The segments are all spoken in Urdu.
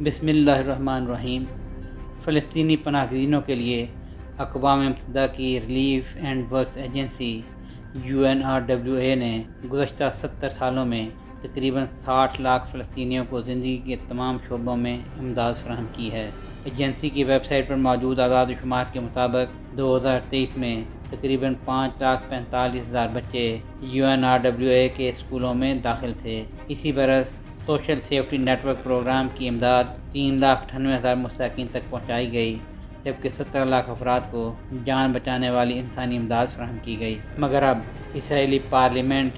بسم اللہ الرحمن الرحیم۔ فلسطینی پناہ گزینوں کے لیے اقوام متحدہ کی relief and works agency UNRWA نے گزشتہ 70 سالوں میں تقریباً 60 لاکھ فلسطینیوں کو زندگی کے تمام شعبوں میں امداد فراہم کی ہے۔ ایجنسی کی ویب سائٹ پر موجود اعداد و شمار کے مطابق 2023 میں تقریباً 5,45,000 بچے UNRWA کے اسکولوں میں داخل تھے۔ اسی برس social safety network programme کی امداد 3,98,000 مستحقین تک پہنچائی گئی، جبکہ 17 لاکھ افراد کو جان بچانے والی انسانی امداد فراہم کی گئی۔ مگر اب اسرائیلی پارلیمنٹ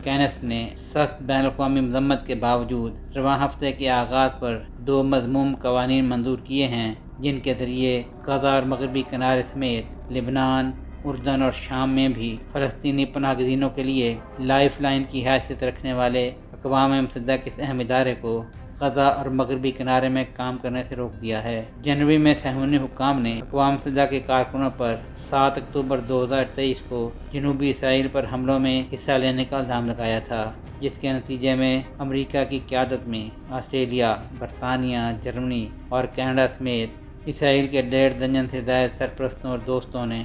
کینیست نے سخت بین الاقوامی مذمت کے باوجود رواں ہفتے کے آغاز پر 2 مذموم قوانین منظور کیے ہیں، جن کے ذریعے غزہ اور مغربی کنارے سمیت لبنان، اردن اور شام میں بھی فلسطینی پناہ گزینوں کے لیے لائف لائن کی حیثیت رکھنے والے اقوام متحدہ کے اہم ادارے کو غزہ اور مغربی کنارے میں کام کرنے سے روک دیا ہے۔ جنوری میں صہیونی حکام نے اقوام متحدہ کے کارکنوں پر 7 اکتوبر 2023 کو جنوبی اسرائیل پر حملوں میں حصہ لینے کا الزام لگایا تھا، جس کے نتیجے میں امریکہ کی قیادت میں آسٹریلیا، برطانیہ، جرمنی اور کینیڈا سمیت اسرائیل کے 1.5 درجن سے زائد سرپرستوں اور دوستوں نے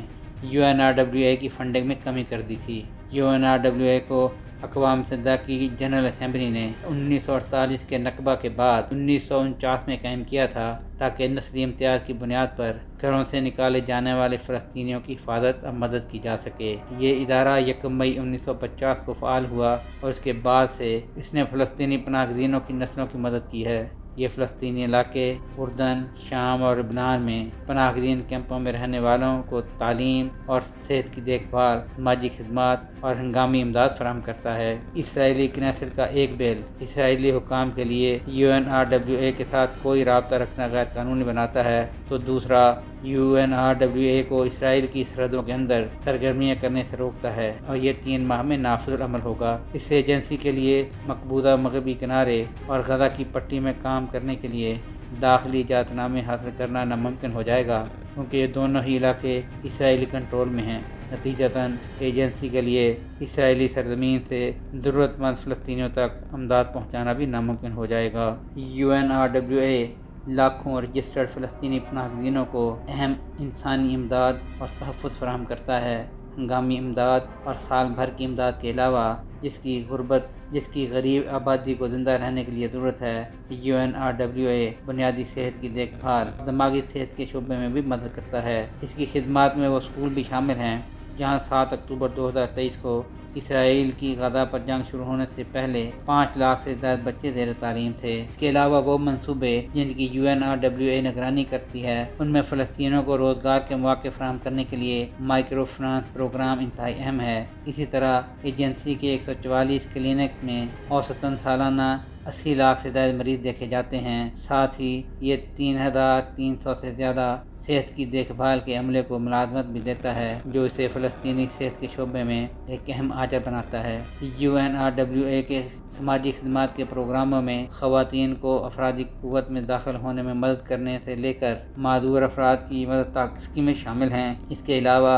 UNRWA کی فنڈنگ میں کمی کر دی تھی۔ UNRWA کو اقوام متحدہ کی جنرل اسمبلی نے 1948 کے نکبہ کے بعد 1949 میں قائم کیا تھا، تاکہ نسلی امتیاز کی بنیاد پر گھروں سے نکالے جانے والے فلسطینیوں کی حفاظت اور مدد کی جا سکے۔ یہ ادارہ 1 مئی 1950 کو فعال ہوا اور اس کے بعد سے اس نے فلسطینی پناہ گزینوں کی نسلوں کی مدد کی ہے۔ یہ فلسطینی علاقے اردن، شام اور لبنان میں پناہ گزین کیمپوں میں رہنے والوں کو تعلیم اور صحت کی دیکھ بھال، سماجی خدمات اور ہنگامی امداد فراہم کرتا ہے۔ اسرائیلی کنیست کا ایک بل اسرائیلی حکام کے لیے UNRWA کے ساتھ کوئی رابطہ رکھنا غیر قانونی بناتا ہے، تو دوسرا UNRWA کو اسرائیل کی سرحدوں کے اندر سرگرمیاں کرنے سے روکتا ہے، اور یہ 3 ماہ میں نافذ العمل ہوگا۔ اس سے ایجنسی کے لیے مقبوضہ مغربی کنارے اور غزہ کی پٹی میں کام کرنے کے لیے داخلی اجازت نامے حاصل کرنا ناممکن ہو جائے گا، کیونکہ یہ دونوں ہی علاقے اسرائیلی کنٹرول میں ہیں۔ نتیجتاً ایجنسی کے لیے اسرائیلی سرزمین سے ضرورت مند فلسطینیوں تک امداد پہنچانا بھی ناممکن ہو جائے گا۔ UNRWA لاکھوں رجسٹرڈ فلسطینی پناہ گزینوں کو اہم انسانی امداد اور تحفظ فراہم کرتا ہے۔ ہنگامی امداد اور سال بھر کی امداد کے علاوہ جس کی غریب آبادی کو زندہ رہنے کے لیے ضرورت ہے، UNRWA بنیادی صحت کی دیکھ بھال، دماغی صحت کے شعبے میں بھی مدد کرتا ہے۔ اس کی خدمات میں وہ اسکول بھی شامل ہیں جہاں 7 اکتوبر 2023 کو اسرائیل کی غزہ پر جنگ شروع ہونے سے پہلے 5 لاکھ سے زائد بچے زیر تعلیم تھے۔ اس کے علاوہ وہ منصوبے جن کی UNRWA نگرانی کرتی ہے، ان میں فلسطینیوں کو روزگار کے مواقع فراہم کرنے کے لیے مائکرو فنانس پروگرام انتہائی اہم ہے۔ اسی طرح ایجنسی کے 144 کلینکس میں اوسطاً سالانہ 80 لاکھ سے زائد مریض دیکھے جاتے ہیں۔ ساتھ ہی یہ 3,300 سے زیادہ صحت کی دیکھ بھال کے عملے کو ملازمت بھی دیتا ہے، جو اسے فلسطینی صحت کے شعبے میں ایک اہم آجر بناتا ہے۔ UNRWA کے سماجی خدمات کے پروگراموں میں خواتین کو افرادی قوت میں داخل ہونے میں مدد کرنے سے لے کر معذور افراد کی مدد تک اسکیمیں شامل ہیں۔ اس کے علاوہ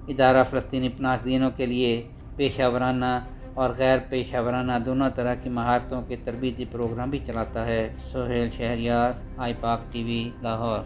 ادارہ فلسطینی پناہ گزینوں کے لیے پیشہ ورانہ اور غیر پیشہ ورانہ دونوں طرح کی مہارتوں کے تربیتی پروگرام بھی چلاتا ہے۔ سہیل شہریار، آئی پاک TV، لاہور۔